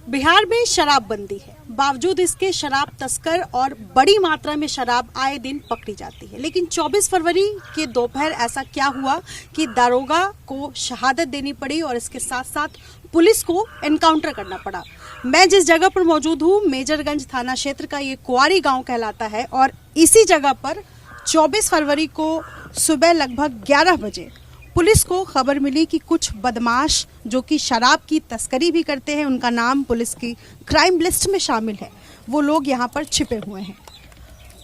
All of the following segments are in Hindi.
बिहार में शराबबंदी है, बावजूद इसके शराब तस्कर और बड़ी मात्रा में शराब आए दिन पकड़ी जाती है। लेकिन 24 फरवरी के दोपहर ऐसा क्या हुआ कि दारोगा को शहादत देनी पड़ी और इसके साथ साथ पुलिस को एनकाउंटर करना पड़ा। मैं जिस जगह पर मौजूद हूँ, मेजरगंज थाना क्षेत्र का ये कुआरी गांव कहलाता है और इसी जगह पर 24 फरवरी को सुबह लगभग 11 बजे पुलिस को खबर मिली कि कुछ बदमाश जो कि शराब की तस्करी भी करते हैं, उनका नाम पुलिस की क्राइम लिस्ट में शामिल है, वो लोग यहाँ पर छिपे हुए हैं।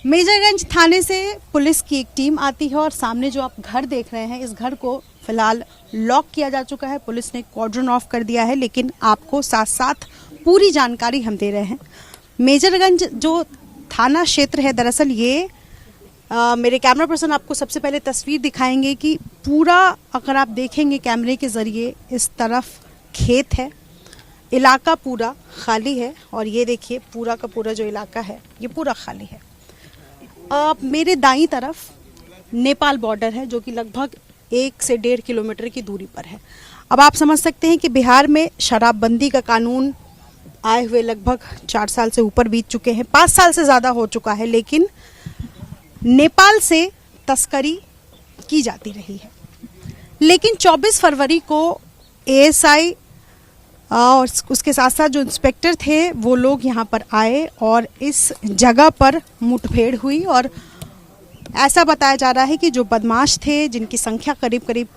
मेजरगंज थाने से पुलिस की एक टीम आती है और सामने जो आप घर देख रहे हैं, इस घर को फिलहाल लॉक किया जा चुका है, पुलिस ने कॉर्डन ऑफ कर दिया है। लेकिन आपको साथ साथ पूरी जानकारी हम दे रहे हैं। मेजरगंज जो थाना क्षेत्र है, दरअसल ये मेरे कैमरा पर्सन आपको सबसे पहले तस्वीर दिखाएंगे कि पूरा अगर आप देखेंगे कैमरे के ज़रिए, इस तरफ खेत है, इलाका पूरा खाली है और ये देखिए पूरा का पूरा जो इलाका है ये पूरा खाली है। मेरे दाईं तरफ नेपाल बॉर्डर है जो कि लगभग 1 से 1.5 किलोमीटर की दूरी पर है। अब आप समझ सकते हैं कि बिहार में शराबबंदी का कानून आए हुए लगभग 4 साल से ऊपर बीत चुके हैं, 5 साल से ज़्यादा हो चुका है, लेकिन नेपाल से तस्करी की जाती रही है। लेकिन 24 फरवरी को एएसआई और उसके साथ साथ जो इंस्पेक्टर थे वो लोग यहाँ पर आए और इस जगह पर मुठभेड़ हुई और ऐसा बताया जा रहा है कि जो बदमाश थे, जिनकी संख्या करीब करीब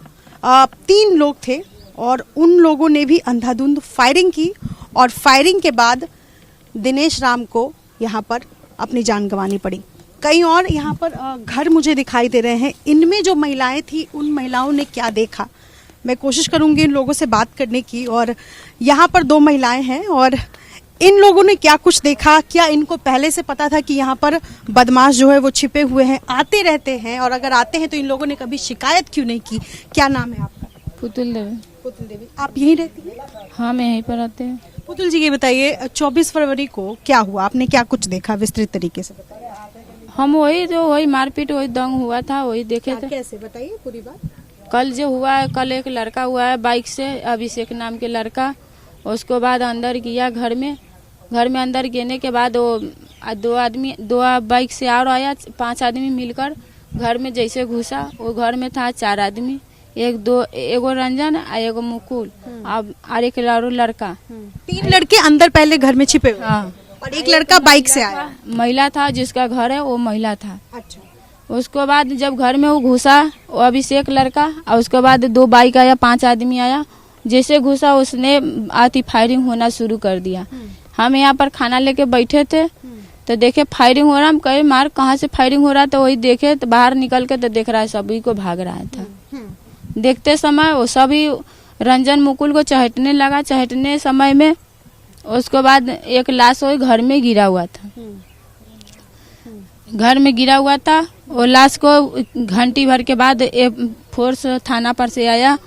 3 लोग थे, और उन लोगों ने भी अंधाधुंध फायरिंग की और फायरिंग के बाद दिनेश राम को यहाँ पर अपनी जान गंवानी पड़ी। कई और यहाँ पर घर मुझे दिखाई दे रहे हैं। इनमें जो महिलाएं थी, उन महिलाओं ने क्या देखा, मैं कोशिश करूंगी इन लोगों से बात करने की। और यहाँ पर 2 महिलाएं हैं और इन लोगों ने क्या कुछ देखा, क्या इनको पहले से पता था कि यहाँ पर बदमाश जो है वो छिपे हुए हैं, आते रहते हैं, और अगर आते हैं तो इन लोगों ने कभी शिकायत क्यों नहीं की। क्या नाम है आपका? पुतुल देवी। पुतुल देवी, आप यहीं रहती हैं? हाँ, मैं यहीं पर रहते हैं। पुतुल जी, ये बताइए 24 फरवरी को क्या हुआ, आपने क्या कुछ देखा, विस्तृत तरीके से बताइए। हम वही मारपीट, वही दंग हुआ था, वही देखे थे। कैसे बताइए पूरी बात। कल जो हुआ है, कल एक लड़का हुआ है बाइक से, अभिषेक नाम के लड़का, उसको बाद अंदर गया घर में अंदर गिरने के बाद वो 2 बाइक से और आया, 5 आदमी मिलकर घर में जैसे घुसा, वो घर में था 4 आदमी, एगो रंजन, एगो मुकुल और एक लड़का। 3 लड़के अंदर पहले घर में छिपे हुए। हाँ, और एक लड़का बाइक से आया। महिला था, जिसका घर है वो महिला था। अच्छा। उसके बाद जब घर में वो घुसा, वो अभिषेक लड़का, और उसके बाद 2 बाइक आया, 5 आदमी आया, जैसे घुसा उसने आती फायरिंग होना शुरू कर दिया। हम यहाँ पर खाना लेके बैठे थे तो देखे फायरिंग हो रहा, हम कहे मार कहाँ से फायरिंग हो रहा, तो वही देखे तो बाहर निकल के तो देख रहा है सभी को भाग रहा था। देखते समय वो सभी रंजन मुकुल को चहटने लगा, चहटने समय में उसके बाद एक लाश वही घर में गिरा हुआ था। घर में गिरा हुआ था, वो लाश को घंटी भर के बाद फोर्स थाना पर से आया,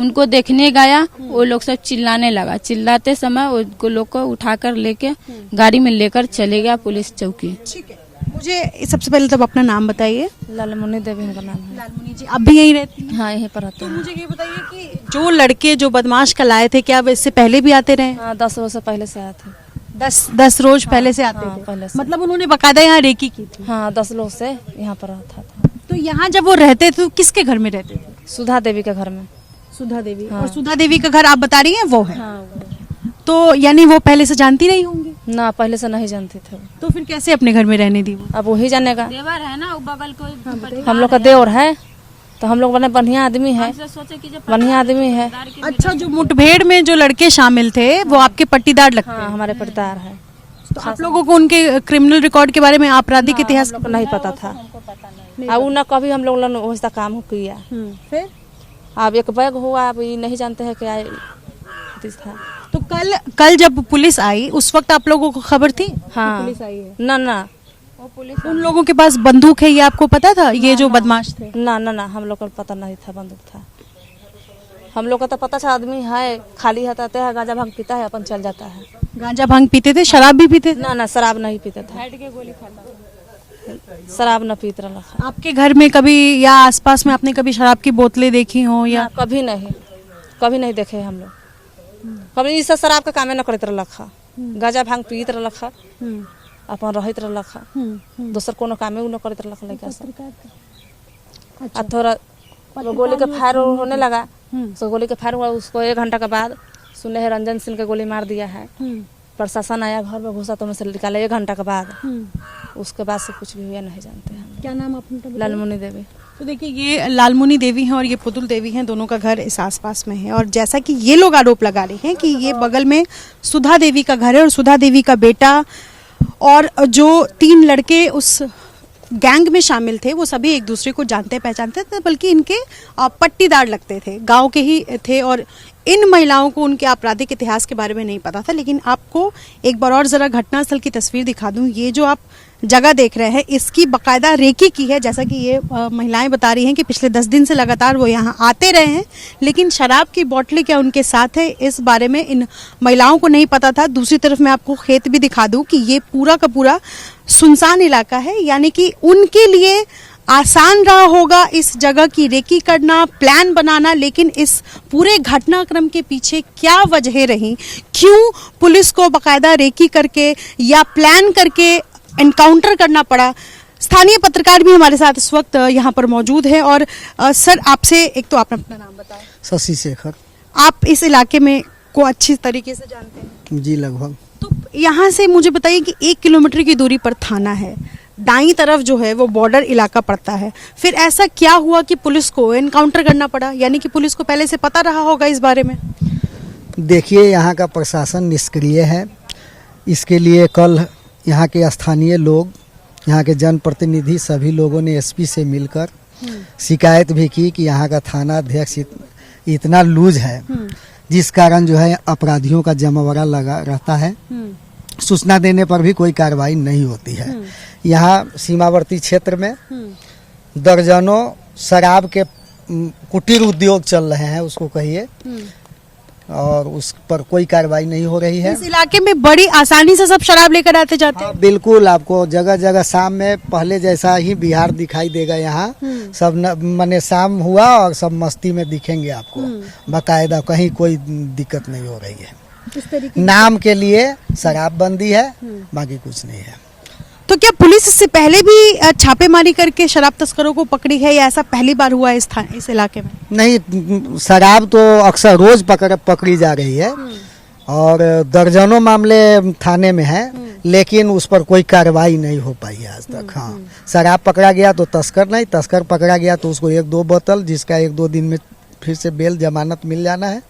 उनको देखने गया, वो लोग सब चिल्लाने लगा। चिल्लाते समय उनको लोग को उठाकर लेके गाड़ी में लेकर चले गया पुलिस चौकी। ठीक है, मुझे सबसे पहले तब अपना नाम बताइए। लालमुनी देवी इनका नाम है। लालमुनी जी, आप भी यहीं रहती हैं? हाँ, यहीं पर रहते तो हैं। मुझे ये बताइए कि जो लड़के जो बदमाश कल आए थे, क्या वो इससे पहले भी आते रहे? हाँ, 10 रोज से पहले से आए थे। 10 रोज पहले से आते थे? पहले से। मतलब उन्होंने बकायदा यहाँ रेकी की थी? हाँ, 10 लोग से यहाँ पर रहता था। तो यहाँ जब वो रहते थे तो किसके घर में रहते थे? सुधा देवी के घर में। सुधा देवी। हाँ। और सुधा देवी का घर आप बता रही हैं वो है? हाँ। तो यानी वो पहले से जानती नहीं होंगी? ना, पहले से नहीं जानते थे। तो फिर कैसे अपने घर में रहने दी वो? अब वही जानेगा। देवर है ना, बगल को हम लोग का देवर है तो हम लोग बने बढ़िया आदमी है, बढ़िया आदमी है। अच्छा, जो मुठभेड़ में जो लड़के शामिल थे वो आपके पट्टीदार लगते हैं? हाँ, हमारे पट्टीदार है। तो आप लोगों को उनके क्रिमिनल रिकॉर्ड के बारे में, आपराधिक इतिहास हम लोग को नहीं पता था। अब न कभी हम लोग वैसा काम किया। फिर अब एक बैग हुआ, अब ये नहीं जानते हैं क्या था। तो कल जब पुलिस आई उस वक्त आप लोगों को खबर थी? हाँ, पुलिस आई है। ना उन लोगों के पास बंदूक है, ये आपको पता था? ये जो बदमाश थे? ना, हम लोग को पता नहीं था बंदूक था। हम लोग को तो पता था आदमी है, खाली हटाते हैं, गांजा भांग पीता है, अपन चल जाता है। गांजा भांग पीते थे? शराब भी पीते थे? ना, शराब नहीं पीते थे, शराब न पीते रहा। आपके घर में कभी या आसपास में आपने कभी शराब की बोतलें देखी हो या? कभी नहीं देखे हम लोग। कभी इस शराब का कामे न करत रहलक हा, गाजा भांग पीत रहलक हा, अपन रहत रहलक हा, दोसर कोनो कामे उ न करत रहलक लड़का सब। आ थोड़ा गोली का फायर होने लगा, तो गोली का फायर हुआ, उसको 1 घंटा के बाद सुने हैं रंजन सिंह का गोली मार दिया है। प्रशासन आया, घर में घुसा तो मैं से निकाला 1 घंटा के बाद। उसके बाद से कुछ भी हुआ नहीं जानते हैं। क्या नाम आपका? लालमुनि देवी। तो देखिए, ये लालमुनि देवी हैं और ये पुतुल देवी हैं, दोनों का घर इस आसपास में है। और जैसा कि ये लोग आरोप लगा रहे हैं कि ये बगल में सुधा देवी का घर है और सुधा देवी का बेटा और जो 3 लड़के उस गैंग में शामिल थे वो सभी एक दूसरे को जानते पहचानते थे, बल्कि इनके पट्टीदार लगते थे, गांव के ही थे। और इन महिलाओं को उनके आपराधिक इतिहास के बारे में नहीं पता था। लेकिन आपको एक बार और जरा घटनास्थल की तस्वीर दिखा दूं। ये जो आप जगह देख रहे हैं, इसकी बकायदा रेकी की है। जैसा कि ये महिलाएं बता रही हैं कि पिछले 10 दिन से लगातार वो यहाँ आते रहे हैं, लेकिन शराब की बोतलें क्या उनके साथ है इस बारे में इन महिलाओं को नहीं पता था। दूसरी तरफ मैं आपको खेत भी दिखा दूं कि ये पूरा का पूरा सुनसान इलाका है, यानी कि उनके लिए आसान रहा होगा इस जगह की रेकी करना, प्लान बनाना। लेकिन इस पूरे घटनाक्रम के पीछे क्या वजह रही, क्यों पुलिस को बकायदा रेकी करके या प्लान करके एनकाउंटर करना पड़ा। स्थानीय पत्रकार भी हमारे साथ इस वक्त यहाँ पर मौजूद है। और सर, आपसे एक तो आपने अपना नाम बताया। शशि शेखर। आप इस इलाके में को अच्छी तरीके से जानते हैं? जी, लगभग। तो यहाँ से मुझे बताइए कि 1 किलोमीटर की दूरी पर थाना है, दाईं तरफ जो है वो बॉर्डर इलाका पड़ता है। फिर ऐसा क्या हुआ कि पुलिस को एनकाउंटर करना पड़ा? यानी कि पुलिस को पहले से पता रहा होगा इस बारे में। देखिए, यहाँ का प्रशासन निष्क्रिय है। इसके लिए कल यहाँ के स्थानीय लोग, यहाँ के जनप्रतिनिधि सभी लोगों ने एसपी से मिलकर शिकायत भी की कि यहाँ का थाना अध्यक्ष इतना लूज है, जिस कारण जो है अपराधियों का जमावड़ा लगा रहता है। सूचना देने पर भी कोई कार्रवाई नहीं होती है। यहाँ सीमावर्ती क्षेत्र में दर्जनों शराब के कुटीर उद्योग चल रहे हैं, उसको कहिए, और उस पर कोई कार्रवाई नहीं हो रही है। इस इलाके में बड़ी आसानी से सब शराब लेकर आते जाते हैं। बिल्कुल, आपको जगह जगह शाम में पहले जैसा ही बिहार दिखाई देगा। यहाँ सब माने शाम हुआ और सब मस्ती में दिखेंगे आपको बाकायदा, कहीं कोई दिक्कत नहीं हो रही है। इस तरीके नाम के लिए शराबबंदी है, बाकी कुछ नहीं है। तो क्या पुलिस इससे पहले भी छापेमारी करके शराब तस्करों को पकड़ी है या ऐसा पहली बार हुआ है इस इलाके में? नहीं, शराब तो अक्सर रोज पकड़ी जा रही है और दर्जनों मामले थाने में हैं, लेकिन उस पर कोई कार्रवाई नहीं हो पाई है आज तक। हाँ, शराब पकड़ा गया तो तस्कर नहीं, तस्कर पकड़ा गया तो उसको 1-2 बोतल, जिसका 1-2 दिन में फिर से बेल जमानत मिल जाना है,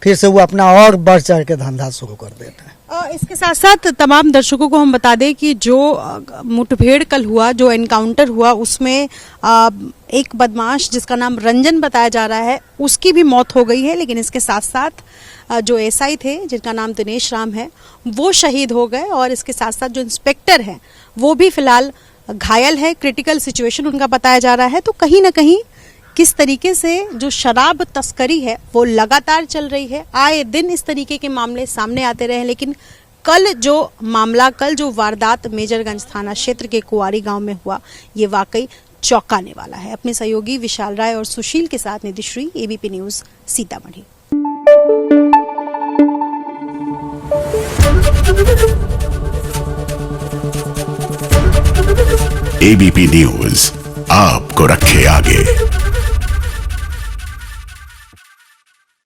फिर से वो अपना और बढ़ चढ़ के धंधा शुरू कर देता है। इसके साथ साथ तमाम दर्शकों को हम बता दें कि जो मुठभेड़ कल हुआ, जो एनकाउंटर हुआ, उसमें एक बदमाश जिसका नाम रंजन बताया जा रहा है, उसकी भी मौत हो गई है। लेकिन इसके साथ साथ जो एसआई थे जिनका नाम दिनेश राम है, वो शहीद हो गए। और इसके साथ साथ जो इंस्पेक्टर हैं वो भी फिलहाल घायल है, क्रिटिकल सिचुएशन उनका बताया जा रहा है। तो कहीं ना कहीं किस तरीके से जो शराब तस्करी है वो लगातार चल रही है, आए दिन इस तरीके के मामले सामने आते रहे। लेकिन कल जो वारदात मेजरगंज थाना क्षेत्र के कुआरी गांव में हुआ, ये वाकई चौंकाने वाला है। अपने सहयोगी विशाल राय और सुशील के साथ Nidhishree, ABP news, Sitamarhi. ABP news आपको रखे आगे।